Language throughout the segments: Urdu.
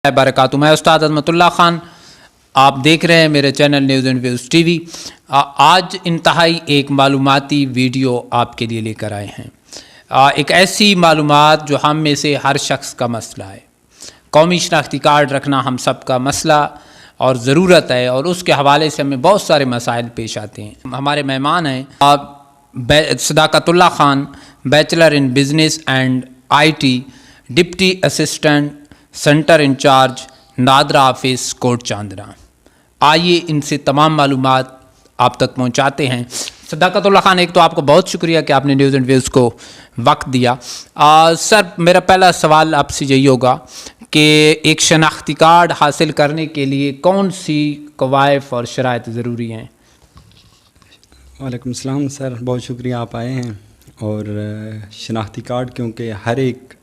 برکاتہ. میں استاد عظمت اللہ خان، آپ دیکھ رہے ہیں میرے channel news and views T V. آج انتہائی ایک معلوماتی ویڈیو آپ کے لیے لے کر آئے ہیں. ایک ایسی معلومات جو ہم میں سے ہر شخص کا مسئلہ ہے. قومی شناختی کارڈ رکھنا ہم سب کا مسئلہ اور ضرورت ہے، اور اس کے حوالے سے ہمیں بہت سارے مسائل پیش آتے ہیں. ہمارے مہمان ہیں Sadaqat Ullah Khan, bachelor in business and I T, deputy assistant center incharge NADRA office Kot Chandna. آئیے ان سے تمام معلومات آپ تک پہنچاتے ہیں. صداقت اللہ خان، ایک تو آپ کو بہت شکریہ کہ آپ نے نیوز اینڈ ویوز کو وقت دیا. سر، میرا پہلا سوال آپ سے یہی ہوگا کہ ایک شناختی کارڈ حاصل کرنے کے لیے کون سی قوائف اور شرائط ضروری ہیں؟ وعلیکم السلام سر، بہت شکریہ آپ آئے ہیں. اور شناختی کارڈ کیونکہ ہر ایک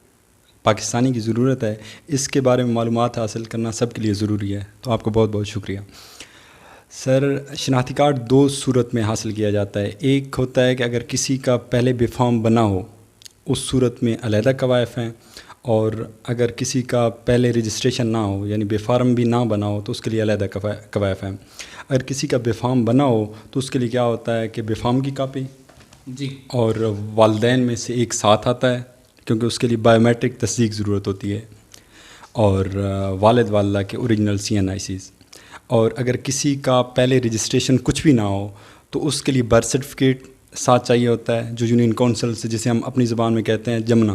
پاکستانی کی ضرورت ہے، اس کے بارے میں معلومات حاصل کرنا سب کے لیے ضروری ہے، تو آپ کو بہت بہت شکریہ. سر، شناختی کارڈ دو صورت میں حاصل کیا جاتا ہے. ایک ہوتا ہے کہ اگر کسی کا پہلے بے فارم بنا ہو، اس صورت میں علیحدہ قوائف ہیں، اور اگر کسی کا پہلے رجسٹریشن نہ ہو، یعنی بے فارم بھی نہ بنا ہو، تو اس کے لیے علیحدہ قوائف ہیں. اگر کسی کا بے فارم بنا ہو تو اس کے لیے کیا ہوتا ہے کہ بے فارم کی کاپی جی، اور والدین میں سے ایک ساتھ آتا ہے، کیونکہ اس کے لیے بائیو میٹرک تصدیق ضرورت ہوتی ہے، اور والد والدہ کے اوریجنل CNICs. اور اگر کسی کا پہلے رجسٹریشن کچھ بھی نہ ہو تو اس کے لیے برتھ سرٹیفکیٹ ساتھ چاہیے ہوتا ہے، جو یونین کونسل سے، جسے ہم اپنی زبان میں کہتے ہیں جمنا،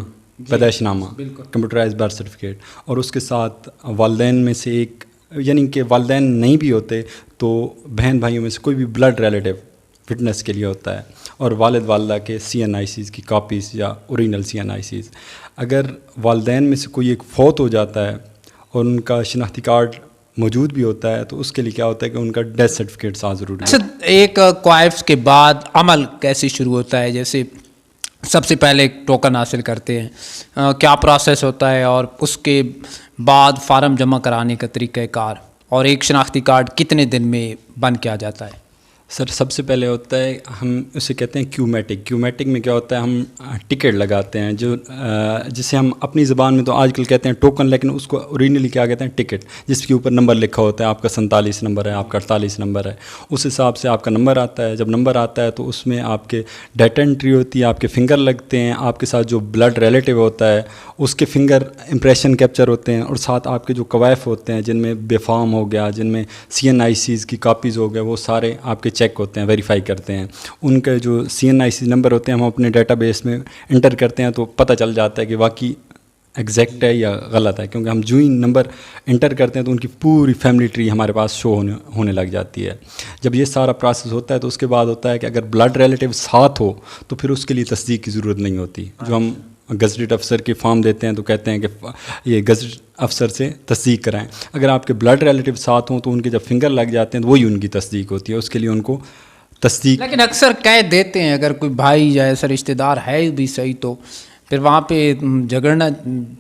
پیدائش نامہ، کمپیوٹرائز برتھ سرٹیفکیٹ. اور اس کے ساتھ والدین میں سے ایک، یعنی کہ والدین نہیں بھی ہوتے تو بہن بھائیوں میں سے کوئی بھی بلڈ ریلیٹیو فٹنس کے لیے ہوتا ہے، اور والد والدہ کے CNICs کی کاپیز یا اوریجنل CNICs. اگر والدین میں سے کوئی ایک فوت ہو جاتا ہے اور ان کا شناختی کارڈ موجود بھی ہوتا ہے، تو اس کے لیے کیا ہوتا ہے کہ ان کا ڈیتھ سرٹیفکیٹ ساتھ ضروری ہے. ایک کوائف کے بعد عمل کیسے شروع ہوتا ہے؟ جیسے سب سے پہلے ایک ٹوکن حاصل کرتے ہیں، کیا پروسیس ہوتا ہے، اور اس کے بعد فارم جمع کرانے کا طریقہ کار، اور ایک شناختی کارڈ کتنے دن میں بن کے آ جاتا ہے؟ سر، سب سے پہلے ہوتا ہے، ہم اسے کہتے ہیں کیومیٹک. کیومیٹک میں کیا ہوتا ہے، ہم ٹکٹ لگاتے ہیں، جسے ہم اپنی زبان میں تو آج کل کہتے ہیں ٹوکن، لیکن اس کو اوریجنلی کیا کہتے ہیں، ٹکٹ، جس کے اوپر نمبر لکھا ہوتا ہے. آپ کا 47 نمبر ہے، آپ کا 48 نمبر ہے، اس حساب سے آپ کا نمبر آتا ہے. جب نمبر آتا ہے تو اس میں آپ کے ڈیٹا انٹری ہوتی ہے، آپ کے فنگر لگتے ہیں، آپ کے ساتھ جو بلڈ ریلیٹیو ہوتا ہے اس کے فنگر امپریشن کیپچر ہوتے ہیں، اور ساتھ آپ کے جو قوائف ہوتے ہیں جن میں بے فارم ہو گیا، جن میں CNICs کی کاپیز ہو گیا، وہ سارے آپ کے چیک ہوتے ہیں، ویریفائی کرتے ہیں. ان کے جو CNIC نمبر ہوتے ہیں ہم اپنے ڈیٹا بیس میں انٹر کرتے ہیں، تو پتہ چل جاتا ہے کہ واقعی ایگزیکٹ ہے یا غلط ہے، کیونکہ ہم جو ہی نمبر انٹر کرتے ہیں تو ان کی پوری فیملی ٹری ہمارے پاس شو ہونے لگ جاتی ہے. جب یہ سارا پروسیس ہوتا ہے تو اس کے بعد ہوتا ہے کہ اگر بلڈ ریلیٹیو ساتھ ہو تو پھر اس کے لیے تصدیق کی ضرورت نہیں ہوتی. جو ہم گزٹڈ افسر کے فارم دیتے ہیں تو کہتے ہیں کہ یہ گزٹڈ افسر سے تصدیق کرائیں. اگر آپ کے بلڈ ریلیٹیو ساتھ ہوں تو ان کے جب فنگر لگ جاتے ہیں تو وہی ان کی تصدیق ہوتی ہے، اس کے لیے ان کو تصدیق. لیکن اکثر کہہ دیتے ہیں، اگر کوئی بھائی یا ایسا رشتہ دار ہے بھی صحیح تو پھر وہاں پہ جھگڑنا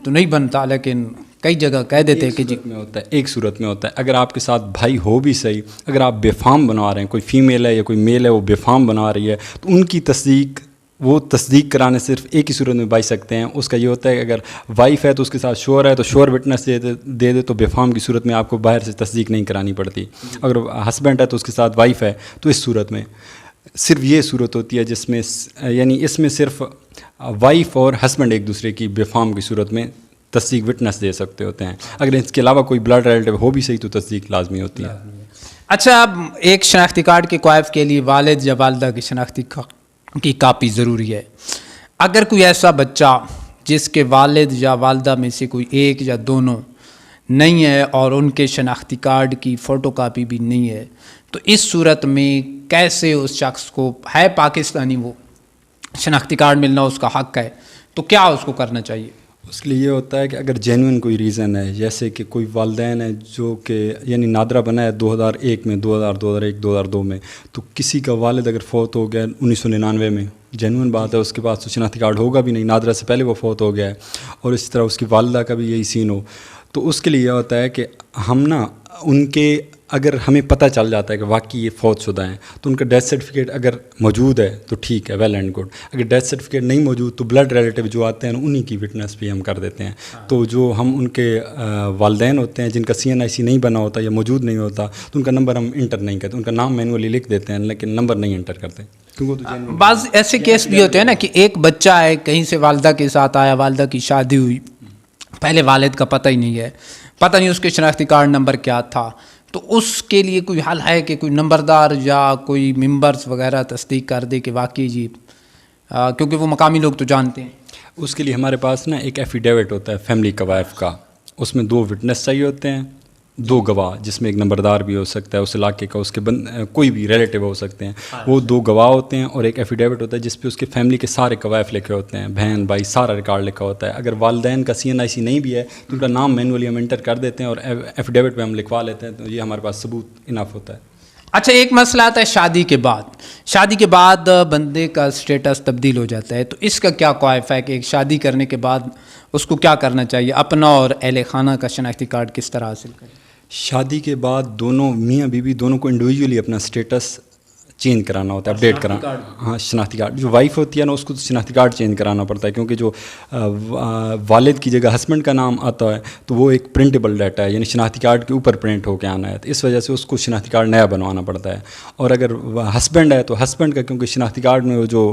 تو نہیں بنتا، لیکن کئی جگہ کہہ دیتے ہیں کہ جی میں ہوتا ہے، ایک صورت میں ہوتا ہے. اگر آپ کے ساتھ بھائی ہو بھی صحیح، اگر آپ بے فارم بنوا رہے ہیں، کوئی فیمیل ہے یا کوئی میل ہے وہ بے فارم بنوا رہی ہے، تو ان کی تصدیق کرانے صرف ایک ہی صورت میں بائی سکتے ہیں. اس کا یہ ہوتا ہے کہ اگر وائف ہے تو اس کے ساتھ شوہر ہے تو شوہر وٹنس دے دے تو بے فارم کی صورت میں آپ کو باہر سے تصدیق نہیں کرانی پڑتی. اگر ہسبینڈ ہے تو اس کے ساتھ وائف ہے تو اس صورت میں صرف یہ صورت ہوتی ہے جس میں، یعنی اس میں صرف وائف اور ہسبینڈ ایک دوسرے کی بے فارم کی صورت میں تصدیق وٹنس دے سکتے ہوتے ہیں. اگر اس کے علاوہ کوئی بلڈ ریلیٹیو ہو بھی صحیح تو تصدیق لازمی ہوتی ہے. اچھا، اب ایک شناختی کارڈ کے کوائف کے لیے والد یا والدہ کی شناختی کی کاپی ضروری ہے. اگر کوئی ایسا بچہ جس کے والد یا والدہ میں سے کوئی ایک یا دونوں نہیں ہے اور ان کے شناختی کارڈ کی فوٹو کاپی بھی نہیں ہے، تو اس صورت میں کیسے اس شخص کو، ہے پاکستانی، وہ شناختی کارڈ ملنا اس کا حق ہے، تو کیا اس کو کرنا چاہیے؟ اس کے لیے یہ ہوتا ہے کہ اگر جینوئن کوئی ریزن ہے، جیسے کہ کوئی والدین ہے جو کہ، یعنی نادرا بنا ہے 2001 میں، 2001 2002 میں، تو کسی کا والد اگر فوت ہو گیا 1999 میں، جینوئن بات ہے، اس کے بعد تو شناختی کارڈ ہوگا بھی نہیں، نادرا سے پہلے وہ فوت ہو گیا ہے، اور اسی طرح اس کی والدہ کا بھی یہی سین ہو، تو اس کے لیے یہ ہوتا ہے کہ ہم ان کے اگر ہمیں پتہ چل جاتا ہے کہ واقعی یہ فوت شدہ ہیں تو ان کا ڈیتھ سرٹیفکیٹ اگر موجود ہے تو ٹھیک ہے، ویل اینڈ گڈ. اگر ڈیتھ سرٹیفکیٹ نہیں موجود تو بلڈ ریلیٹیو جو آتے ہیں انہی کی وٹنس بھی ہم کر دیتے ہیں. تو جو ہم ان کے والدین ہوتے ہیں جن کا CNIC نہیں بنا ہوتا یا موجود نہیں ہوتا تو ان کا نمبر ہم انٹر نہیں کرتے. ان کا نام مینولی لکھ دیتے ہیں لیکن نمبر نہیں انٹر کرتے. بعض ایسے کیس بھی ہوتے ہیں نا کہ ایک بچہ ہے کہیں سے والدہ کے ساتھ آیا، والدہ کی شادی ہوئی، پہلے والد کا پتہ ہی نہیں ہے، پتہ نہیں اس کے شناختی کارڈ نمبر کیا تھا، تو اس کے لیے کوئی حل ہے کہ کوئی نمبردار یا کوئی ممبرز وغیرہ تصدیق کر دے کہ واقعی جی، کیونکہ وہ مقامی لوگ تو جانتے ہیں. اس کے لیے ہمارے پاس نا ایک ایفیڈیوٹ ہوتا ہے فیملی کوائف کا. اس میں 2 وٹنس چاہیے ہوتے ہیں، 2 گواہ، جس میں ایک نمبردار بھی ہو سکتا ہے اس علاقے کا، اس کے کوئی بھی ریلیٹیو ہو سکتے ہیں. وہ 2 گواہ ہوتے ہیں اور ایک ایفیڈیوٹ ہوتا ہے جس پہ اس کے فیملی کے سارے کوائف لکھے ہوتے ہیں، بہن بھائی سارا ریکارڈ لکھا ہوتا ہے. اگر والدین کا CNIC نہیں بھی ہے تو ان کا نام مینولی ہم انٹر کر دیتے ہیں اور ایفیڈیوٹ پہ ہم لکھوا لیتے ہیں. تو یہ ہمارے پاس ثبوت انف ہوتا ہے. اچھا، ایک مسئلہ آتا ہے شادی کے بعد. شادی کے بعد بندے کا اسٹیٹس تبدیل ہو جاتا ہے، تو اس کا کیا قواعد ہے کہ شادی کرنے کے بعد اس کو کیا کرنا چاہیے؟ اپنا اور اہل خانہ کا شناختی کارڈ کس طرح حاصل کریں؟ شادی کے بعد دونوں میاں بیوی دونوں کو انڈیویجولی اپنا اسٹیٹس چینج کرانا ہوتا ہے، اپڈیٹ کرانا. ہاں، شناختی کارڈ. جو وائف ہوتی ہے نا اس کو شناختی کارڈ چینج کرانا پڑتا ہے، کیونکہ جو والد کی جگہ ہسبینڈ کا نام آتا ہے تو وہ ایک پرنٹیبل ڈیٹا ہے، یعنی شناختی کارڈ کے اوپر پرنٹ ہو کے آنا ہے. تو اس وجہ سے اس کو شناختی کارڈ نیا بنوانا پڑتا ہے. اور اگر ہسبینڈ ہے تو ہسبینڈ کا، کیونکہ شناختی کارڈ میں وہ جو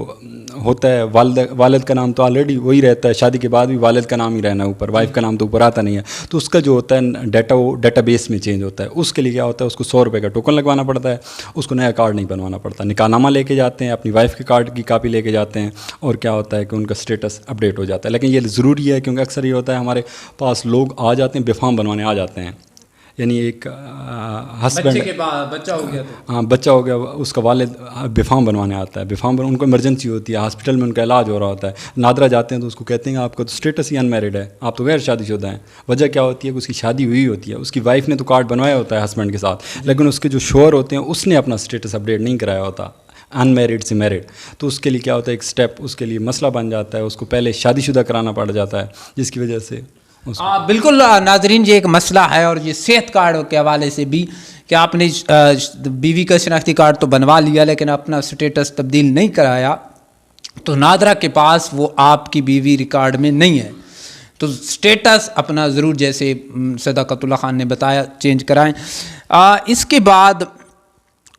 ہوتا ہے والد کا نام تو آلریڈی وہی رہتا ہے، شادی کے بعد بھی والد کا نام ہی رہنا ہے اوپر، وائف کا نام تو اوپر آتا نہیں ہے. تو اس کا جو ہوتا ہے ڈیٹا وہ ڈیٹا بیس میں چینج ہوتا ہے. اس کے لیے کیا ہوتا ہے، اس کو 100 روپے کا ٹوکن لگوانا پڑتا ہے، اس کو نیا کارڈ نہیں بنوانا پڑتا. نکاح نامہ لے کے جاتے ہیں، اپنی وائف کے کارڈ کی کاپی لے کے جاتے ہیں، اور کیا ہوتا ہے کہ ان کا اسٹیٹس اپڈیٹ ہو جاتا ہے. لیکن یہ ضروری ہے کیونکہ اکثر یہ ہوتا ہے ہمارے پاس لوگ آ جاتے ہیں، بے فارم بنوانے آ جاتے ہیں. یعنی ایک ہسبینڈ بچے کے بعد بچہ ہو گیا تو ہاں بچہ ہو گیا، اس کا والد بے فارم بنوانے آتا ہے. بے فارم ان کو ایمرجنسی ہوتی ہے، ہاسپٹل میں ان کا علاج ہو رہا ہوتا ہے، نادرا جاتے ہیں تو اس کو کہتے ہیں آپ کا تو اسٹیٹس ہی ان میرڈ ہے، آپ تو غیر شادی شدہ ہیں. وجہ کیا ہوتی ہے کہ اس کی شادی ہوئی ہوتی ہے، اس کی وائف نے تو کارڈ بنوایا ہوتا ہے ہسبینڈ کے ساتھ، لیکن اس کے جو شوہر ہوتے ہیں اس نے اپنا اسٹیٹس اپڈیٹ نہیں کرایا ہوتا، ان میرڈ سے میرڈ. تو اس کے لیے کیا ہوتا ہے، ایک سٹیپ اس کے لیے مسئلہ بن جاتا ہے، اس کو پہلے شادی شدہ کرانا پڑ جاتا ہے، جس کی وجہ سے بالکل. ناظرین، یہ ایک مسئلہ ہے، اور یہ صحت کارڈ کے حوالے سے بھی کہ آپ نے بیوی کا شناختی کارڈ تو بنوا لیا لیکن اپنا اسٹیٹس تبدیل نہیں کرایا، تو نادرا کے پاس وہ آپ کی بیوی ریکارڈ میں نہیں ہے. تو اسٹیٹس اپنا ضرور، جیسے صداقت اللہ خان نے بتایا، چینج کرائیں. اس کے بعد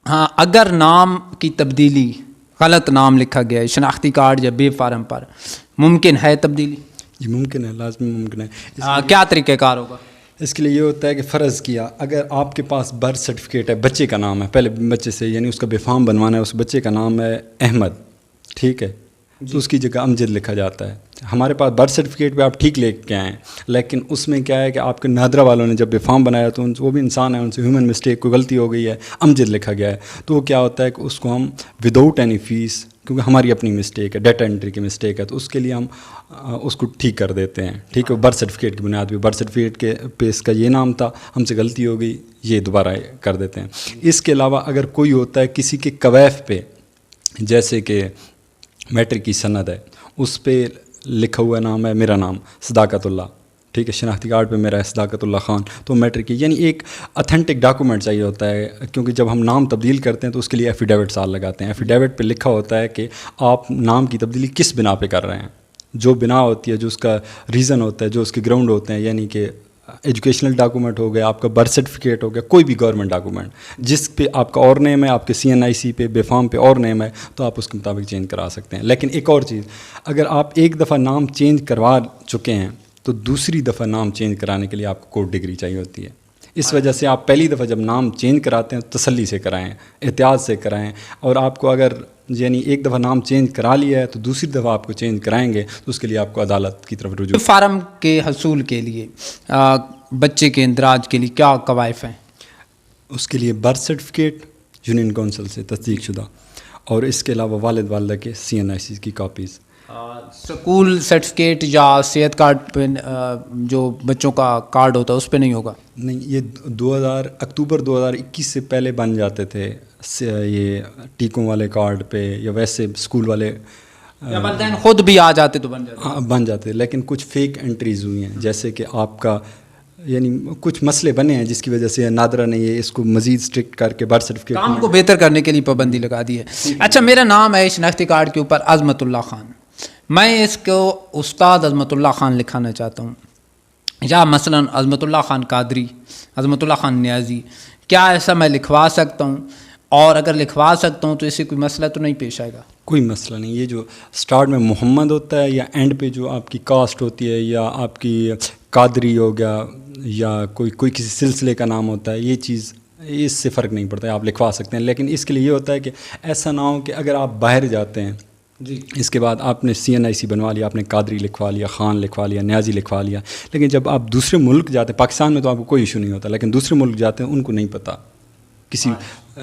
اگر نام کی تبدیلی، غلط نام لکھا گیا ہے شناختی کارڈ یا بے فارم پر، ممکن ہے تبدیلی؟ جی ممکن ہے، لازمی ممکن ہے. کیا طریقہ کار ہوگا؟ اس کے لیے یہ ہوتا ہے کہ فرض کیا اگر آپ کے پاس برتھ سرٹیفکیٹ ہے، بچے کا نام ہے، پہلے بچے سے یعنی اس کا بے فارم بنوانا ہے، اس بچے کا نام ہے احمد، ٹھیک ہے، تو اس کی جگہ امجد لکھا جاتا ہے. ہمارے پاس برتھ سرٹیفکیٹ پہ آپ ٹھیک لے کے آئیں، لیکن اس میں کیا ہے کہ آپ کے نادرا والوں نے جب بے فارم بنایا تو وہ بھی انسان ہے، ان سے ہیومن مسٹیک، کوئی غلطی ہو گئی ہے، امجد لکھا گیا ہے. تو وہ کیا ہوتا ہے کہ اس کو ہم وداؤٹ اینی فیس، کیونکہ ہماری اپنی مسٹیک ہے، ڈیٹا انٹری کی مسٹیک ہے، تو اس کے لیے ہم اس کو ٹھیک کر دیتے ہیں. ٹھیک ہے، برتھ سرٹیفکیٹ کی بنیاد پہ، برتھ سرٹیفکیٹ کے پہ اس کا یہ نام تھا، ہم سے غلطی ہو گئی، یہ دوبارہ کر دیتے ہیں. اس کے علاوہ اگر کوئی ہوتا ہے کسی کے کویف پہ، جیسے کہ میٹرک کی سند ہے، اس پہ لکھا ہوا نام ہے میرا نام صداقت اللہ، ٹھیک ہے، شناختی کارڈ پہ میرا ہے صداقت اللہ خان، تو میٹرک کی یعنی ایک اتھینٹک ڈاکومنٹ چاہیے ہوتا ہے. کیونکہ جب ہم نام تبدیل کرتے ہیں تو اس کے لیے ایفیڈیوٹ سال لگاتے ہیں. ایفیڈیوٹ پہ لکھا ہوتا ہے کہ آپ نام کی تبدیلی کس بنا پہ کر رہے ہیں، جو بنا ہوتی ہے، جو اس کا ریزن ہوتا ہے، جو اس کے گراؤنڈ ہوتے ہیں، یعنی کہ ایجوکیشنل ڈاکومنٹ ہو گیا، آپ کا برتھ سرٹیفکیٹ ہو گیا، کوئی بھی گورنمنٹ ڈاکومنٹ جس پہ آپ کا اور نیم ہے، آپ کے CNIC پہ بے فارم پہ اور نیم ہے، تو آپ اس کے مطابق چینج کرا سکتے ہیں. لیکن ایک اور چیز، اگر آپ ایک دفعہ نام چینج کروا چکے ہیں تو دوسری دفعہ نام چینج کرانے کے لیے آپ کو کورٹ ڈگری چاہیے ہوتی ہے. اس وجہ سے آپ پہلی دفعہ جب نام چینج کراتے ہیں تسلی سے کرائیں، احتیاط سے کرائیں. اور آپ کو اگر یعنی ایک دفعہ نام چینج کرا لیا ہے تو دوسری دفعہ آپ کو چینج کرائیں گے تو اس کے لیے آپ کو عدالت کی طرف رجوع. فارم کے حصول کے لیے، بچے کے اندراج کے لیے کیا قواعد ہیں؟ اس کے لیے برتھ سرٹیفکیٹ یونین کونسل سے تصدیق شدہ، اور اس کے علاوہ والد والدہ کے CNIC کی کاپیز. سکول سرٹیفکیٹ یا صحت کارڈ پہ جو بچوں کا کارڈ ہوتا ہے اس پہ نہیں ہوگا؟ نہیں، یہ اکتوبر 2021 سے پہلے بن جاتے تھے یہ ٹیکوں والے کارڈ پہ، یا ویسے اسکول والے یا والدین خود بھی آ جاتے تو بن جاتے. ہاں بن جاتے، لیکن کچھ فیک انٹریز ہوئی ہیں، جیسے کہ آپ کا یعنی کچھ مسئلے بنے ہیں جس کی وجہ سے نادرہ نے یہ اس کو مزید اسٹرکٹ کر کے برتھ سرٹیفکیٹ کام کو بہتر کرنے کے لیے پابندی لگا دی ہے. اچھا میرا نام ہے شناختی کارڈ کے اوپر عظمت اللہ خان, میں اس کو استاد عظمت اللہ خان لکھانا چاہتا ہوں, یا مثلا عظمت اللہ خان قادری, عظمت اللہ خان نیازی, کیا ایسا میں لکھوا سکتا ہوں؟ اور اگر لکھوا سکتا ہوں تو اس سے کوئی مسئلہ تو نہیں پیش آئے گا؟ کوئی مسئلہ نہیں. یہ جو سٹارٹ میں محمد ہوتا ہے یا اینڈ پہ جو آپ کی کاسٹ ہوتی ہے یا آپ کی قادری ہو گیا یا کوئی کسی سلسلے کا نام ہوتا ہے, یہ چیز اس سے فرق نہیں پڑتا ہے, آپ لکھوا سکتے ہیں. لیکن اس کے لیے یہ ہوتا ہے کہ ایسا نہ ہو کہ اگر آپ باہر جاتے ہیں جی اس کے بعد آپ نے CNIC بنوا لیا, آپ نے قادری لکھوا لیا, خان لکھوا لیا, نیازی لکھوا لیا, لیکن جب آپ دوسرے ملک جاتے ہیں, پاکستان میں تو آپ کو کوئی ایشو نہیں ہوتا, لیکن دوسرے ملک جاتے ہیں ان کو نہیں پتہ, کسی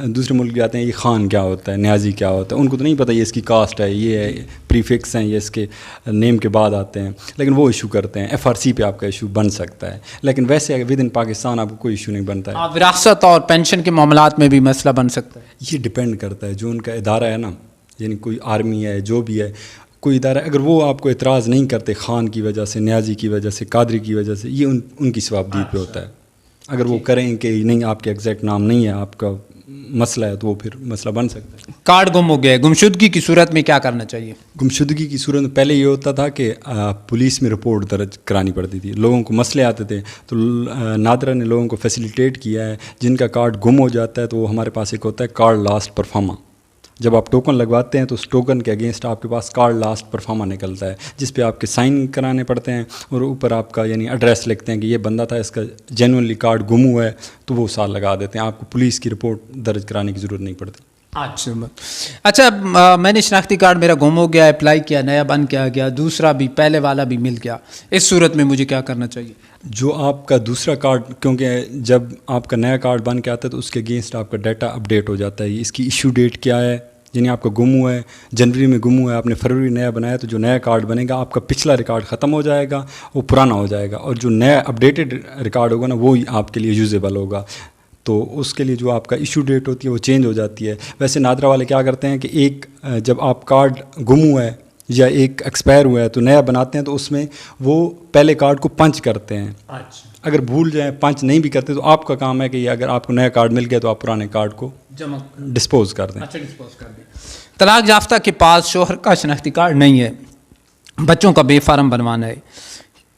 دوسرے ملک جاتے ہیں یہ خان کیا ہوتا ہے, نیازی کیا ہوتا ہے, ان کو تو نہیں پتہ یہ اس کی کاسٹ ہے, یہ پریفکس ہیں, یہ اس کے نیم کے بعد آتے ہیں, لیکن وہ ایشو کرتے ہیں. FRC پہ آپ کا ایشو بن سکتا ہے, لیکن ویسے ود ان پاکستان آپ کو کوئی ایشو نہیں بنتا ہے. وراثت اور پینشن کے معاملات میں بھی مسئلہ بن سکتا ہے. یہ ڈپینڈ کرتا ہے جو ان کا ادارہ ہے نا, یعنی کوئی آرمی ہے جو بھی ہے, کوئی ادارہ اگر وہ آپ کو اعتراض نہیں کرتے خان کی وجہ سے, نیازی کی وجہ سے, قادری کی وجہ سے, یہ ان کی ثوابدید پہ ہوتا ہے. اگر وہ کریں کہ نہیں آپ کے ایگزیکٹ نام نہیں ہے, آپ کا مسئلہ ہے, تو وہ پھر مسئلہ بن سکتا ہے. کارڈ گم ہو گیا, گمشدگی کی صورت میں کیا کرنا چاہیے؟ گمشدگی کی صورت میں پہلے یہ ہوتا تھا کہ پولیس میں رپورٹ درج کرانی پڑتی تھی, لوگوں کو مسئلے آتے تھے, تو نادرہ نے لوگوں کو فیسیلیٹیٹ کیا ہے. جن کا کارڈ گم ہو جاتا ہے تو وہ ہمارے پاس ایک ہوتا ہے کارڈ لاسٹ پرفارما. جب آپ ٹوکن لگواتے ہیں تو اس ٹوکن کے اگینسٹ آپ کے پاس کارڈ لاسٹ پرفارما نکلتا ہے, جس پہ آپ کے سائن کرانے پڑتے ہیں, اور اوپر آپ کا یعنی ایڈریس لکھتے ہیں کہ یہ بندہ تھا, اس کا جینوئنلی کارڈ گم ہوا ہے, تو وہ سال لگا دیتے ہیں. آپ کو پولیس کی رپورٹ درج کرانے کی ضرورت نہیں پڑتی. اچھا میں نے شناختی کارڈ میرا گم ہو گیا, اپلائی کیا, نیا بن کے آ گیا, دوسرا بھی پہلے والا بھی مل گیا, اس صورت میں مجھے کیا کرنا چاہیے؟ جو آپ کا دوسرا کارڈ, کیونکہ جب آپ کا نیا کارڈ بن کے آتا ہے تو اس کے اگینسٹ آپ کا ڈیٹا اپڈیٹ ہو جاتا ہے. اس کی ایشو ڈیٹ کیا ہے, یعنی آپ کا گم ہوا ہے جنوری میں گم ہوا ہے, آپ نے فروری نیا بنایا, تو جو نیا کارڈ بنے گا آپ کا پچھلا ریکارڈ ختم ہو جائے گا, وہ پرانا ہو جائے گا, اور جو نیا اپڈیٹڈ ریکارڈ ہوگا نا وہی آپ کے لیے یوزیبل ہوگا. تو اس کے لیے جو آپ کا ایشو ڈیٹ ہوتی ہے وہ چینج ہو جاتی ہے. ویسے نادرہ والے کیا کرتے ہیں کہ ایک جب آپ کارڈ گم ہوا ہے یا ایک ایکسپائر ہوا ہے تو نیا بناتے ہیں, تو اس میں وہ پہلے کارڈ کو پنچ کرتے ہیں. اگر بھول جائیں, پنچ نہیں بھی کرتے, تو آپ کا کام ہے کہ یہ اگر آپ کو نیا کارڈ مل گیا تو آپ پرانے کارڈ کو ڈسپوز کر دیں. طلاق یافتہ کے پاس شوہر کا شناختی کارڈ نہیں ہے, بچوں کا بے فارم بنوانا ہے,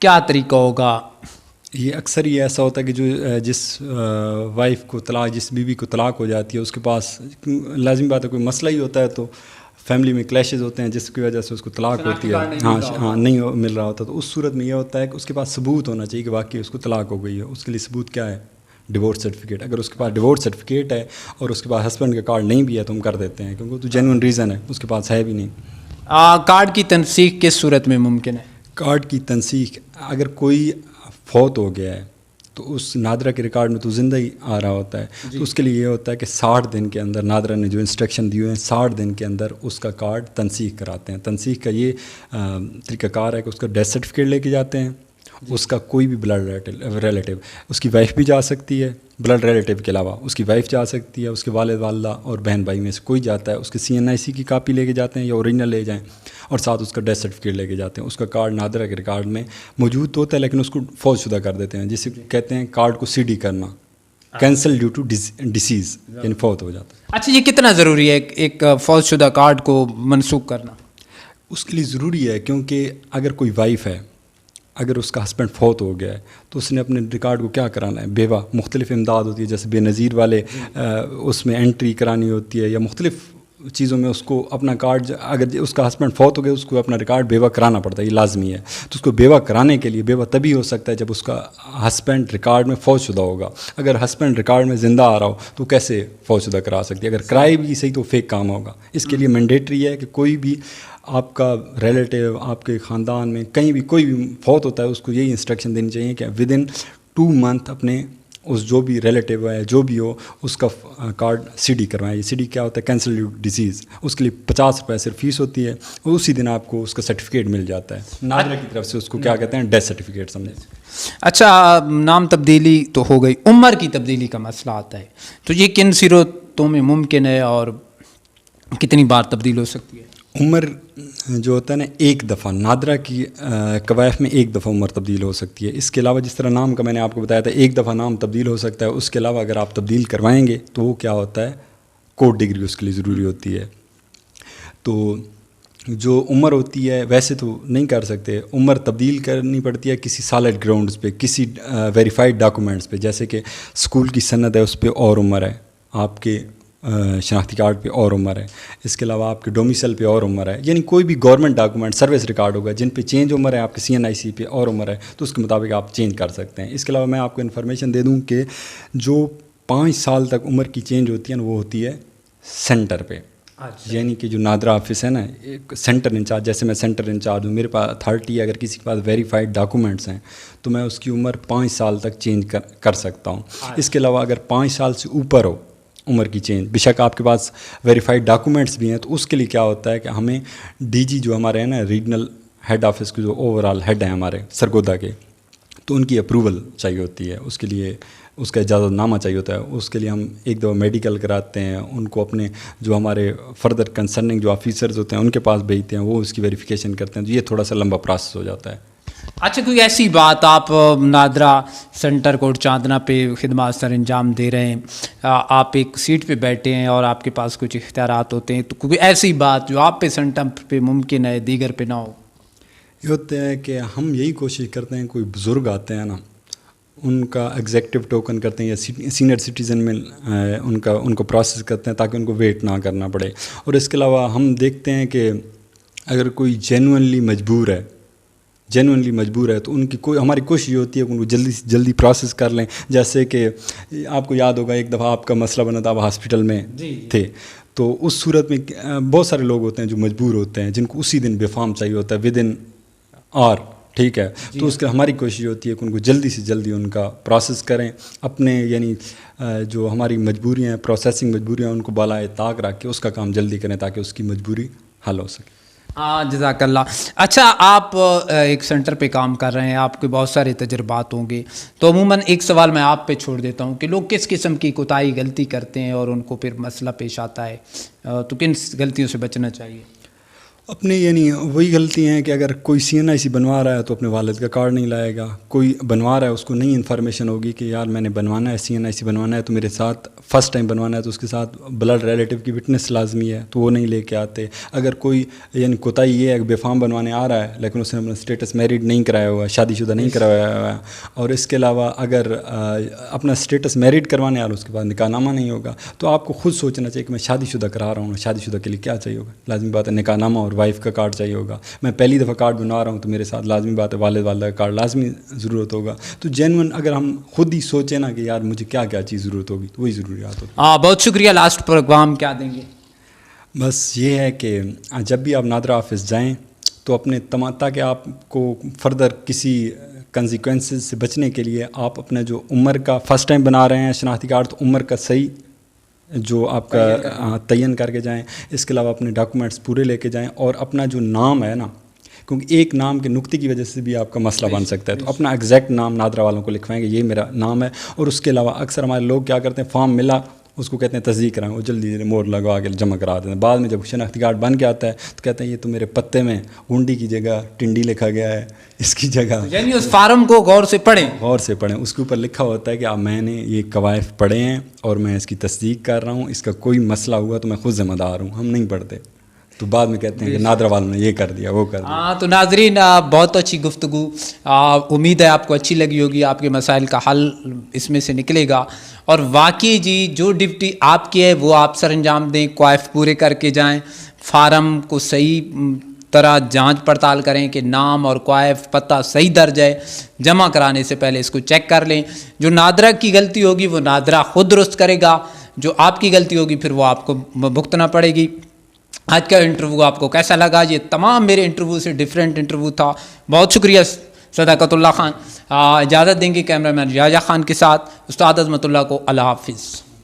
کیا طریقہ ہوگا؟ یہ اکثر یہ ایسا ہوتا ہے کہ جو جس وائف کو طلاق, جس بیوی کو طلاق ہو جاتی ہے, اس کے پاس لازمی بات ہے کوئی مسئلہ ہی ہوتا ہے, تو فیملی میں کلیشز ہوتے ہیں جس کی وجہ سے اس کو طلاق ہوتی ہے, ہاں نہیں مل رہا ہوتا. تو اس صورت میں یہ ہوتا ہے کہ اس کے پاس ثبوت ہونا چاہیے کہ واقعی اس کو طلاق ہو گئی ہے. اس کے لیے ثبوت کیا ہے؟ Divorce certificate. اگر اس کے پاس ڈیورس سرٹیفکیٹ ہے اور اس کے پاس ہسبینڈ کا کارڈ نہیں بھی ہے تو ہم کر دیتے ہیں, کیونکہ تو جینوئن ریزن ہے, اس کے پاس ہے بھی نہیں. کارڈ کی تنسیخ کس صورت میں ممکن ہے؟ کارڈ کی تنسیخ اگر کوئی فوت ہو گیا ہے تو اس نادرہ کے ریکارڈ میں تو زندہ ہی آ رہا ہوتا ہے, تو اس کے لیے یہ ہوتا ہے کہ 60 دن کے اندر نادرہ نے جو انسٹرکشن دیے ہیں 60 دن کے اندر اس کا کارڈ تنسیخ کراتے ہیں. تنسیخ کا یہ طریقہ کار ہے کہ اس کا ڈیتھ سرٹیفکیٹ لے کے جاتے ہیں, اس کا کوئی بھی بلڈ ریلیٹیو, اس کی وائف بھی جا سکتی ہے, بلڈ ریلیٹیو کے علاوہ اس کی وائف جا سکتی ہے, اس کے والد والدہ اور بہن بھائی میں سے کوئی جاتا ہے, اس کے CNIC کی کاپی لے کے جاتے ہیں یا اوریجنل لے جائیں, اور ساتھ اس کا ڈیتھ سرٹیفکیٹ لے کے جاتے ہیں. اس کا کارڈ نادرہ کے ریکارڈ میں موجود ہوتا ہے, لیکن اس کو فوت شدہ کر دیتے ہیں, جسے کہتے ہیں کارڈ کو CD کرنا, کینسل ڈیو ٹو ڈیسیز, یعنی فوت ہو جاتا ہے. اچھا یہ کتنا ضروری ہے ایک فوت شدہ کارڈ کو منسوخ کرنا؟ اس کے لیے ضروری ہے, کیونکہ اگر کوئی وائف ہے, اگر اس کا ہسبینڈ فوت ہو گیا ہے تو اس نے اپنے ریکارڈ کو کیا کرانا ہے؟ بیوہ, مختلف امداد ہوتی ہے, جیسے بے نظیر والے اس میں انٹری کرانی ہوتی ہے, یا مختلف چیزوں میں اس کو اپنا کارڈ, اگر اس کا ہسبینڈ فوت ہو گیا اس کو اپنا ریکارڈ بیوہ کرانا پڑتا ہے, یہ لازمی ہے. تو اس کو بیوہ کرانے کے لیے, بیوہ تبھی ہو سکتا ہے جب اس کا ہسبینڈ ریکارڈ میں فوت شدہ ہوگا. اگر ہسبینڈ ریکارڈ میں زندہ آ رہا ہو تو کیسے فوت شدہ کرا سکتی ہے؟ اگر کرائے بھی صحیح تو فیک کام ہوگا. اس کے لیے مینڈیٹری ہے کہ کوئی بھی آپ کا ریلیٹیو, آپ کے خاندان میں کہیں بھی کوئی بھی فوت ہوتا ہے, اس کو یہی انسٹرکشن دینی چاہیے کہ ود ان 2 منتھ اپنے اس جو بھی ریلیٹیو ہے جو بھی ہو اس کا کارڈ CD کروائیں. یہ CD کیا ہوتا ہے؟ Cancel due disease. اس کے لیے 50 روپے صرف فیس ہوتی ہے, اور اسی دن آپ کو اس کا سرٹیفکیٹ مل جاتا ہے. نادرہ کی طرف سے اس کو کیا کہتے ہیں؟ ڈیتھ سرٹیفکیٹ سمجھیں. اچھا نام تبدیلی تو ہو گئی, عمر کی تبدیلی کا مسئلہ آتا ہے, تو یہ کن صورتوں میں ممکن ہے اور کتنی بار تبدیل ہو سکتی ہے؟ عمر جو ہوتا ہے نا ایک دفعہ نادرہ کی کوائف میں ایک دفعہ عمر تبدیل ہو سکتی ہے. اس کے علاوہ جس طرح نام کا میں نے آپ کو بتایا تھا ایک دفعہ نام تبدیل ہو سکتا ہے, اس کے علاوہ اگر آپ تبدیل کروائیں گے تو وہ کیا ہوتا ہے کورٹ ڈگری اس کے لیے ضروری ہوتی ہے. تو جو عمر ہوتی ہے ویسے تو نہیں کر سکتے, عمر تبدیل کرنی پڑتی ہے کسی سالڈ گراؤنڈز پہ, کسی ویریفائڈ ڈاکومنٹس پہ, جیسے کہ اسکول کی سند ہے اس پہ اور عمر ہے, آپ کے شناختی کارڈ پہ اور عمر ہے, اس کے علاوہ آپ کے ڈومیسل پہ اور عمر ہے, یعنی کوئی بھی گورنمنٹ ڈاکومنٹ سروس ریکارڈ ہوگا جن پہ چینج عمر ہے, آپ کے CNIC پہ اور عمر ہے تو اس کے مطابق آپ چینج کر سکتے ہیں. اس کے علاوہ میں آپ کو انفارمیشن دے دوں کہ جو 5 سال تک عمر کی چینج ہوتی ہے نا وہ ہوتی ہے سینٹر پہ. یعنی کہ جو نادرہ آفس ہے نا ایک سینٹر انچارج, جیسے میں سینٹر انچارج ہوں, میرے پاس اتھارٹی ہے, اگر کسی کے پاس ویریفائڈ ڈاکومنٹس ہیں تو میں اس کی عمر 5 سال تک چینج کر سکتا ہوں. اس کے علاوہ اگر 5 سال سے اوپر ہو عمر کی چینج, بے شک آپ کے پاس ویریفائڈ ڈاکومنٹس بھی ہیں, تو اس کے لیے کیا ہوتا ہے کہ ہمیں DG جو ہمارے ہیں نا ریجنل ہیڈ آفس کے جو اوور آل ہیڈ ہیں ہمارے سرگودا کے, تو ان کی اپروول چاہیے ہوتی ہے, اس کے لیے اس کا اجازت نامہ چاہیے ہوتا ہے. اس کے لیے ہم ایک دفعہ میڈیکل کراتے ہیں, ان کو اپنے جو ہمارے فردر کنسرننگ جو آفیسرز ہوتے ہیں ان کے پاس بھیجتے ہیں, وہ اس کی ویریفیکیشن کرتے ہیں, تو یہ تھوڑا سا لمبا پروسیس ہو جاتا ہے. اچھا, کوئی ایسی بات آپ نادرہ سینٹر کوٹ چاندنا پہ خدمات سر انجام دے رہے ہیں, آپ ایک سیٹ پہ بیٹھے ہیں اور آپ کے پاس کچھ اختیارات ہوتے ہیں, تو کوئی ایسی بات جو آپ پہ سینٹر پہ ممکن ہے دیگر پہ نہ ہو؟ یہ ہوتا ہے کہ ہم یہی کوشش کرتے ہیں کوئی بزرگ آتے ہیں نا ان کا ایگزیکٹو ٹوکن کرتے ہیں یا سینئر سٹیزن میں ان کو پروسیس کرتے ہیں تاکہ ان کو ویٹ نہ کرنا پڑے. اور اس کے علاوہ ہم دیکھتے ہیں کہ اگر کوئی جینوئنلی مجبور ہے تو ان کی ہماری کوشش یہ ہوتی ہے کہ ان کو جلدی سے جلدی پروسیس کر لیں. جیسے کہ آپ کو یاد ہوگا ایک دفعہ آپ کا مسئلہ بنا تھا, آپ ہاسپٹل میں تھے, تو اس صورت میں بہت سارے لوگ ہوتے ہیں جو مجبور ہوتے ہیں جن کو اسی دن بے فارم چاہیے ہوتا ہے ود ان آر, ٹھیک ہے, تو اس کے ہماری کوشش ہوتی ہے کہ ان کو جلدی سے جلدی ان کا پروسیس کریں, اپنے یعنی جو ہماری مجبوریاں ہیں پروسیسنگ مجبوریاں ان کو بالائے طاق رکھ کے اس کا کام جلدی کریں تاکہ اس کی مجبوری حل ہو سکے. ہاں, جزاک اللہ. اچھا, آپ ایک سینٹر پہ کام کر رہے ہیں, آپ کے بہت سارے تجربات ہوں گے, تو عموماً ایک سوال میں آپ پہ چھوڑ دیتا ہوں کہ لوگ کس قسم کی کوتاہی غلطی کرتے ہیں اور ان کو پھر مسئلہ پیش آتا ہے, تو کن غلطیوں سے بچنا چاہیے؟ اپنے یعنی وہی غلطی ہیں کہ اگر کوئی CNIC بنوا رہا ہے تو اپنے والد کا کارڈ نہیں لائے گا, کوئی بنوا رہا ہے اس کو نہیں انفارمیشن ہوگی کہ یار میں نے بنوانا ہے CNIC بنوانا ہے تو میرے ساتھ فرسٹ ٹائم بنوانا ہے تو اس کے ساتھ بلڈ ریلیٹیو کی وٹنس لازمی ہے, تو وہ نہیں لے کے آتے. اگر کوئی یعنی کوتاہی یہ ہے کہ بے فارم بنوانے آ رہا ہے لیکن اس نے اپنا اسٹیٹس میرڈ نہیں کرایا ہوا ہے, شادی شدہ نہیں کرایا ہوا ہے, اور اس کے علاوہ اگر اپنا اسٹیٹس میرڈ کروانے آ رہا ہے اس کے بعد نکاح نامہ نہیں ہوگا, تو آپ کو خود سوچنا چاہیے کہ میں شادی شدہ کرا رہا ہوں, شادی شدہ کے لیے کیا چاہیے ہوگا, لازمی بات ہے نکاح نامہ اور وائف کا کارڈ چاہیے ہوگا. میں پہلی دفعہ کارڈ بنوا رہا ہوں تو میرے ساتھ لازمی بات ہے والدہ کا کارڈ لازمی ضرورت ہوگا. تو جینون اگر ہم خود ہی سوچیں نا کہ یار مجھے کیا کیا چیز ضرورت ہوگی تو وہی ضروریات ہوتی. بہت شکریہ. لاسٹ پروگرام کیا دیں گے؟ بس یہ ہے کہ جب بھی آپ نادرہ آفس جائیں تو اپنے تاکہ آپ کو فردر کسی کنسیکوینسز سے بچنے کے لیے آپ اپنا جو عمر کا فرسٹ ٹائم بنا رہے ہیں شناختی کارڈ, تو عمر کا صحیح جو آپ کا تعین کر کے جائیں. اس کے علاوہ اپنے ڈاکومنٹس پورے لے کے جائیں, اور اپنا جو نام ہے نا, کیونکہ ایک نام کے نقطے کی وجہ سے بھی آپ کا مسئلہ بن سکتا ہے, تو اپنا ایگزیکٹ نام نادرہ والوں کو لکھوائیں گے یہ میرا نام ہے. اور اس کے علاوہ اکثر ہمارے لوگ کیا کرتے ہیں, فارم ملا اس کو کہتے ہیں تصدیق کرائیں, وہ جلدی مور لگوا کے جمع کرا دیتے ہیں. بعد میں جب شناختی کارڈ بن کے آتا ہے تو کہتے ہیں یہ تو میرے پتے میں گنڈی کی جگہ ٹنڈی لکھا گیا ہے, اس کی جگہ یعنی اس فارم کو غور سے پڑھیں. اس کے اوپر لکھا ہوتا ہے کہ میں نے یہ قوائف پڑھے ہیں اور میں اس کی تصدیق کر رہا ہوں, اس کا کوئی مسئلہ ہوا تو میں خود ذمہ دار ہوں. ہم نہیں پڑھتے تو بعد میں کہتے ہیں کہ نادرہ والوں نے یہ کر دیا وہ کر دیا. ہاں, تو ناظرین بہت اچھی گفتگو, امید ہے آپ کو اچھی لگی ہوگی, آپ کے مسائل کا حل اس میں سے نکلے گا. اور واقعی جی جو ڈپٹی آپ کی ہے وہ آپ سر انجام دیں, کوائف پورے کر کے جائیں, فارم کو صحیح طرح جانچ پڑتال کریں کہ نام اور کوائف پتہ صحیح درج ہے, جمع کرانے سے پہلے اس کو چیک کر لیں. جو نادرہ کی غلطی ہوگی وہ نادرہ خود درست کرے گا, جو آپ کی غلطی ہوگی پھر وہ آپ کو بھگتنا پڑے گی. آج کا انٹرویو آپ کو کیسا لگا؟ یہ تمام میرے انٹرویو سے ڈیفرنٹ انٹرویو تھا. بہت شکریہ صداقت اللہ خان. اجازت دیں گے کیمرہ مین یحییٰ خان کے ساتھ استاد عظمت اللہ کو. اللہ حافظ.